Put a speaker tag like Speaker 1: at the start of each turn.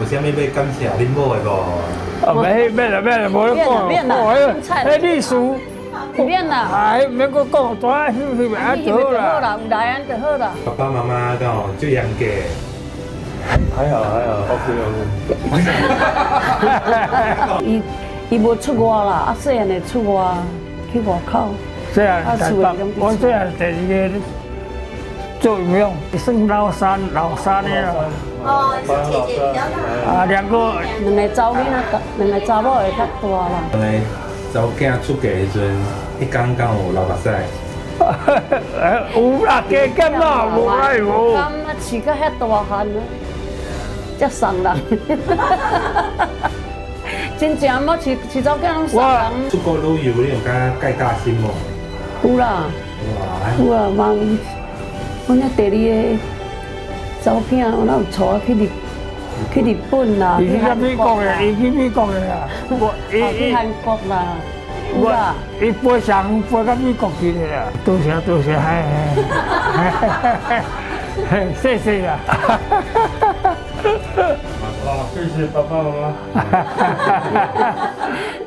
Speaker 1: 有啥物要感谢恁某的无？
Speaker 2: 免啦，无咧讲，迄历史。
Speaker 3: 免啦，
Speaker 2: 哎，免搁讲，大家翕安就好啦。
Speaker 3: 有来安就好啦。
Speaker 1: 爸爸妈妈敢有最严格？
Speaker 4: 还好，OK。
Speaker 3: 伊无出外啦，啊细汉的出外去外口。
Speaker 2: 这样，我这样第二个做有用，算老三的啦。
Speaker 5: 哦，是姐姐比较大。
Speaker 2: 啊，两个
Speaker 3: 查某会较大啦。
Speaker 1: 查某囝出嫁的时阵，迄天敢有流目屎？
Speaker 2: 有啦，加减啦，无啦无。
Speaker 3: 甘啊，饲到遐大汉啊，才送人。真正么饲查某囝拢送人。
Speaker 1: 出国旅游，你有敢介大心无？
Speaker 3: 有啦，有啊，嘛有。阮遐第二个查某囝，我哪有带去日本啦，
Speaker 2: 去美国的，伊去美国的啦。
Speaker 3: 去韩国啦，有啦。
Speaker 2: 伊飞上飞到美国去的啦。多谢，谢谢啦。
Speaker 4: 好，谢谢爸爸妈妈。